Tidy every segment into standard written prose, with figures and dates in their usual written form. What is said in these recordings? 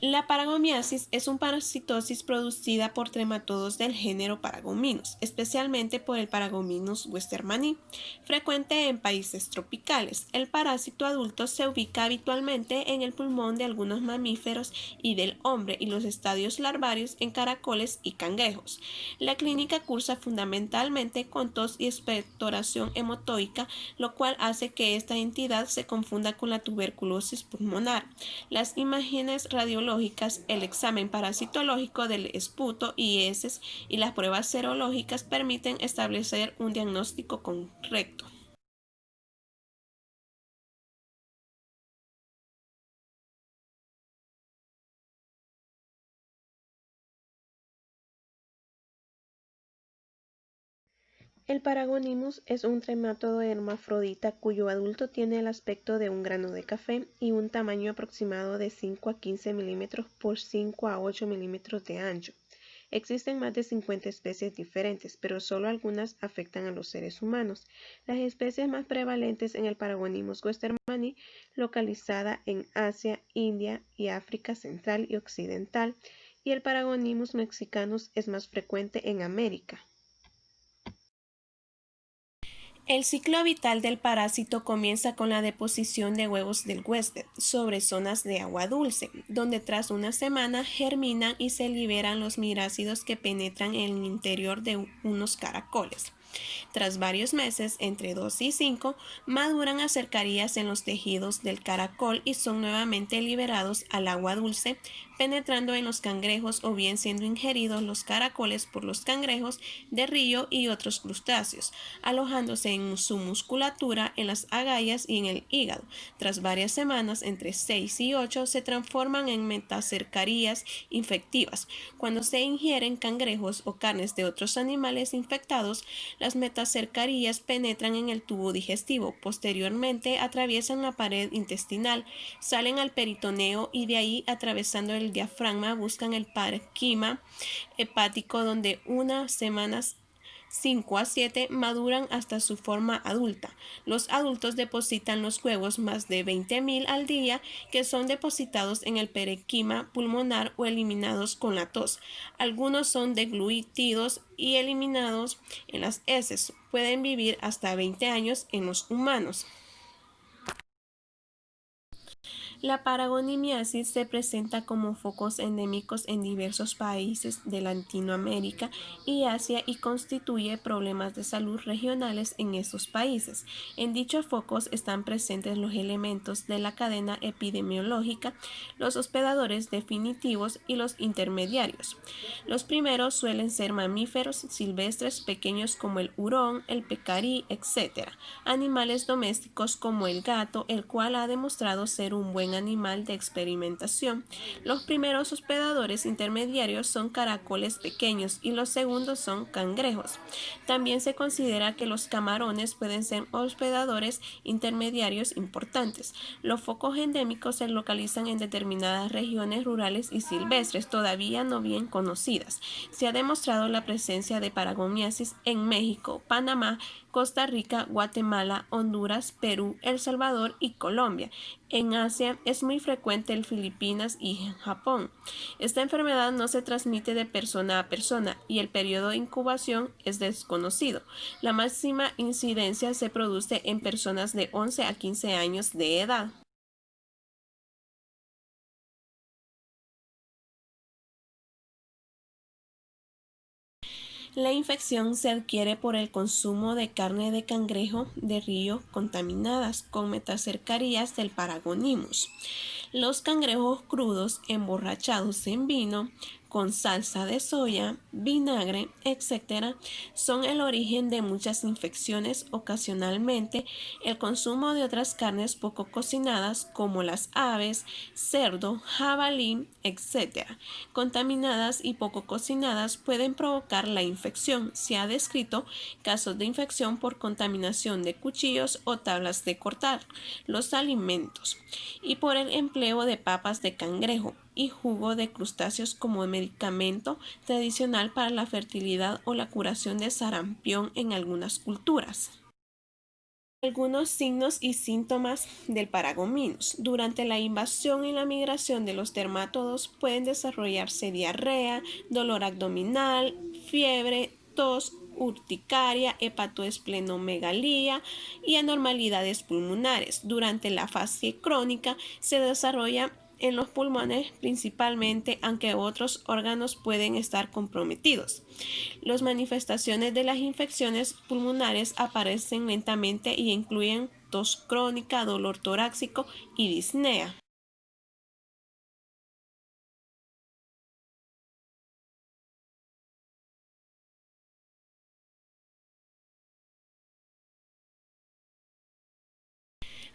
La paragomiasis es una parasitosis producida por trematodos del género Paragominus, especialmente por el Paragominus westermani, frecuente en países tropicales. El parásito adulto se ubica habitualmente en el pulmón de algunos mamíferos y del hombre y los estadios larvarios en caracoles y cangrejos. La clínica cursa fundamentalmente con tos y expectoración hemotoica, lo cual hace que esta entidad se confunda con la tuberculosis pulmonar. Las imágenes radiológicas, el examen parasitológico del esputo y heces y las pruebas serológicas permiten establecer un diagnóstico correcto. El Paragonimus es un tremátodo hermafrodita cuyo adulto tiene el aspecto de un grano de café y un tamaño aproximado de 5 a 15 milímetros por 5 a 8 milímetros de ancho. Existen más de 50 especies diferentes, pero solo algunas afectan a los seres humanos. Las especies más prevalentes en el Paragonimus westermani, localizada en Asia, India y África central y occidental, y el Paragonimus mexicanus es más frecuente en América. El ciclo vital del parásito comienza con la deposición de huevos del huésped sobre zonas de agua dulce, donde tras una semana germinan y se liberan los mirácidos que penetran en el interior de unos caracoles. Tras varios meses, entre 2 y 5, maduran a cercanías en los tejidos del caracol y son nuevamente liberados al agua dulce, penetrando en los cangrejos o bien siendo ingeridos los caracoles por los cangrejos de río y otros crustáceos, alojándose en su musculatura, en las agallas y en el hígado. Tras varias semanas, entre 6 y 8, se transforman en metacercarías infectivas. Cuando se ingieren cangrejos o carnes de otros animales infectados, las metacercarías penetran en el tubo digestivo, posteriormente atraviesan la pared intestinal, salen al peritoneo y de ahí, atravesando el diafragma, buscan el parenquima hepático, donde unas semanas 5 a 7 maduran hasta su forma adulta. Los adultos depositan los huevos más de 20.000 al día, que son depositados en el parenquima pulmonar o eliminados con la tos. Algunos son deglutidos y eliminados en las heces. Pueden vivir hasta 20 años en los humanos. La paragonimiasis se presenta como focos endémicos en diversos países de Latinoamérica y Asia y constituye problemas de salud regionales en estos países. En dichos focos están presentes los elementos de la cadena epidemiológica, los hospedadores definitivos y los intermediarios. Los primeros suelen ser mamíferos silvestres pequeños como el hurón, el pecarí, etc. Animales domésticos como el gato, el cual ha demostrado ser un buen animal de experimentación. Los primeros hospedadores intermediarios son caracoles pequeños y los segundos son cangrejos. También se considera que los camarones pueden ser hospedadores intermediarios importantes. Los focos endémicos se localizan en determinadas regiones rurales y silvestres, todavía no bien conocidas. Se ha demostrado la presencia de paragomiasis en México, Panamá, Costa Rica, Guatemala, Honduras, Perú, El Salvador y Colombia. En Asia es muy frecuente en Filipinas y en Japón. Esta enfermedad no se transmite de persona a persona y el periodo de incubación es desconocido. La máxima incidencia se produce en personas de 11 a 15 años de edad. La infección se adquiere por el consumo de carne de cangrejo de río contaminadas con metacercarías del Paragonimus. Los cangrejos crudos emborrachados en vino, con salsa de soya, vinagre, etc., son el origen de muchas infecciones. Ocasionalmente, el consumo de otras carnes poco cocinadas, como las aves, cerdo, jabalí, etc., contaminadas y poco cocinadas, pueden provocar la infección. Se ha descrito casos de infección por contaminación de cuchillos o tablas de cortar los alimentos y por el empleo de papas de cangrejo y jugo de crustáceos como medicamento tradicional para la fertilidad o la curación de sarampión en algunas culturas. Algunos signos y síntomas del Paragominus. Durante la invasión y la migración de los dermátodos pueden desarrollarse diarrea, dolor abdominal, fiebre, tos, urticaria, hepatoesplenomegalía y anormalidades pulmonares. Durante la fase crónica se desarrolla en los pulmones principalmente, aunque otros órganos pueden estar comprometidos. Las manifestaciones de las infecciones pulmonares aparecen lentamente y incluyen tos crónica, dolor torácico y disnea.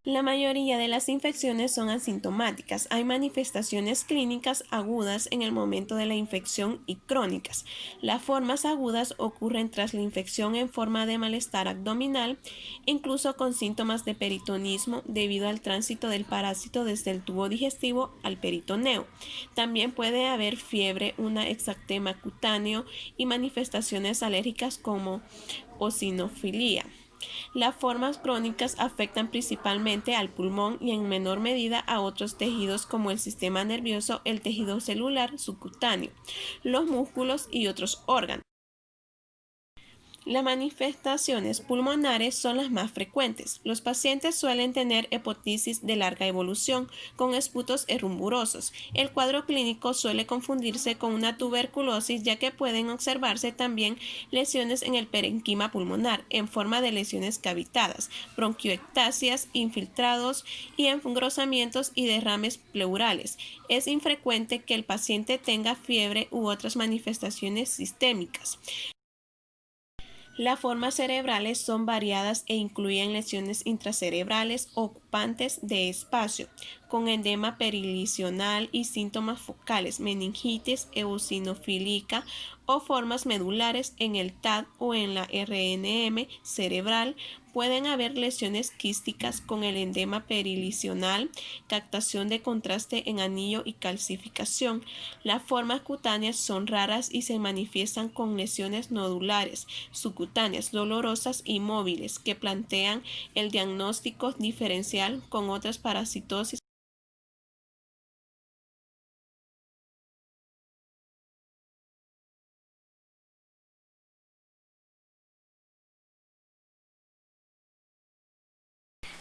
La mayoría de las infecciones son asintomáticas. Hay manifestaciones clínicas agudas en el momento de la infección y crónicas. Las formas agudas ocurren tras la infección en forma de malestar abdominal, incluso con síntomas de peritonismo debido al tránsito del parásito desde el tubo digestivo al peritoneo. También puede haber fiebre, una exantema cutáneo y manifestaciones alérgicas como eosinofilia. Las formas crónicas afectan principalmente al pulmón y en menor medida a otros tejidos como el sistema nervioso, el tejido celular subcutáneo, los músculos y otros órganos. Las manifestaciones pulmonares son las más frecuentes. Los pacientes suelen tener hipotisis de larga evolución con esputos rumburosos. El cuadro clínico suele confundirse con una tuberculosis, ya que pueden observarse también lesiones en el parénquima pulmonar en forma de lesiones cavitadas, bronquiectasias, infiltrados y engrosamientos y derrames pleurales. Es infrecuente que el paciente tenga fiebre u otras manifestaciones sistémicas. Las formas cerebrales son variadas e incluyen lesiones intracerebrales ocupantes de espacio, con edema perilesional y síntomas focales, meningitis eosinofílica o formas medulares en el TAD o en la RNM cerebral. Pueden haber lesiones quísticas con el edema perilesional, captación de contraste en anillo y calcificación. Las formas cutáneas son raras y se manifiestan con lesiones nodulares, subcutáneas, dolorosas y móviles, que plantean el diagnóstico diferencial con otras parasitosis.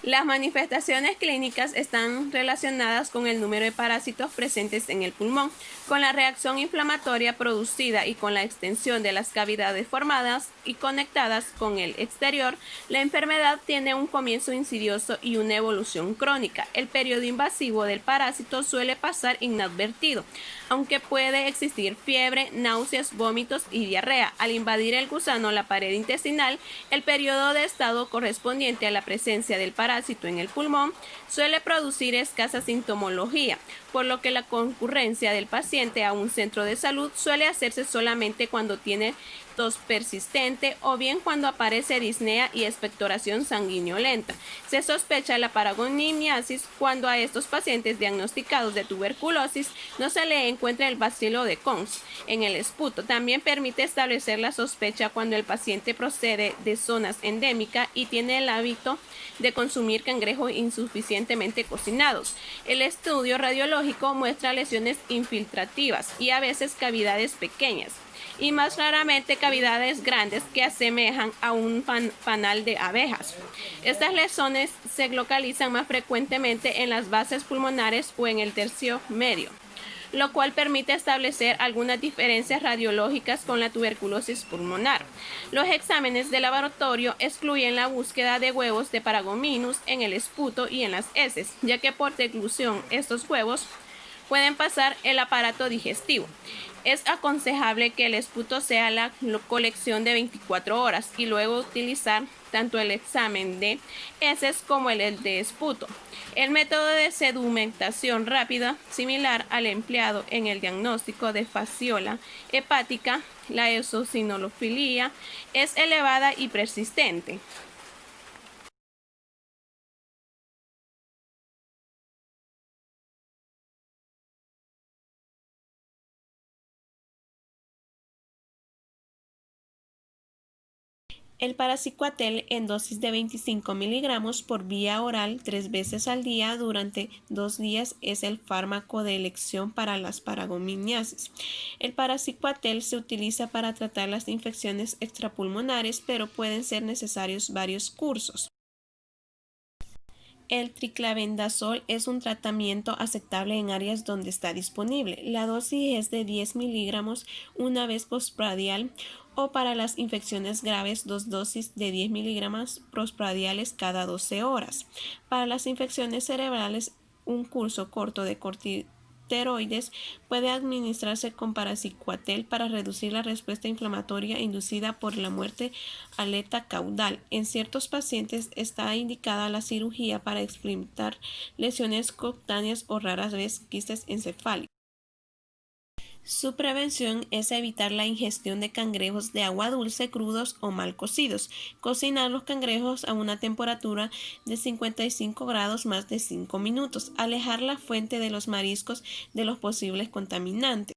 Las manifestaciones clínicas están relacionadas con el número de parásitos presentes en el pulmón, con la reacción inflamatoria producida y con la extensión de las cavidades formadas y conectadas con el exterior. La enfermedad tiene un comienzo insidioso y una evolución crónica. El periodo invasivo del parásito suele pasar inadvertido, aunque puede existir fiebre, náuseas, vómitos y diarrea. Al invadir el gusano la pared intestinal, el periodo de estado correspondiente a la presencia del parásito en el pulmón suele producir escasa sintomología, por lo que la concurrencia del paciente a un centro de salud suele hacerse solamente cuando tiene tos persistente o bien cuando aparece disnea y expectoración sanguinolenta. Se sospecha la paragonimiasis cuando a estos pacientes diagnosticados de tuberculosis no se le encuentra el bacilo de Cons en el esputo. También permite establecer la sospecha cuando el paciente procede de zonas endémicas y tiene el hábito de consumir cangrejos insuficientemente cocinados. El estudio radiológico muestra lesiones infiltrativas y a veces cavidades pequeñas, y más raramente cavidades grandes que asemejan a un panal de abejas. Estas lesiones se localizan más frecuentemente en las bases pulmonares o en el tercio medio, lo cual permite establecer algunas diferencias radiológicas con la tuberculosis pulmonar. Los exámenes de laboratorio excluyen la búsqueda de huevos de Paragominus en el esputo y en las heces, ya que por deglución estos huevos pueden pasar el aparato digestivo. Es aconsejable que el esputo sea la colección de 24 horas y luego utilizar tanto el examen de heces como el de esputo. El método de sedimentación rápida, similar al empleado en el diagnóstico de fasciola hepática, la eosinofilia, es elevada y persistente. El paracicuatel en dosis de 25 miligramos por vía oral 3 veces al día durante 2 días es el fármaco de elección para las paragominiasis. El paracicuatel se utiliza para tratar las infecciones extrapulmonares, pero pueden ser necesarios varios cursos. El triclavendazol es un tratamiento aceptable en áreas donde está disponible. La dosis es de 10 miligramos una vez postprandial o para las infecciones graves 2 dosis de 10 miligramos postprandiales cada 12 horas. Para las infecciones cerebrales, un curso corto de corticosteroides puede administrarse con paracicuatel para reducir la respuesta inflamatoria inducida por la muerte aleta caudal. En ciertos pacientes está indicada la cirugía para explantar lesiones cutáneas o raras veces quistes encefálicos. Su prevención es evitar la ingestión de cangrejos de agua dulce crudos o mal cocidos. Cocinar los cangrejos a una temperatura de 55 grados más de 5 minutos. Alejar la fuente de los mariscos de los posibles contaminantes.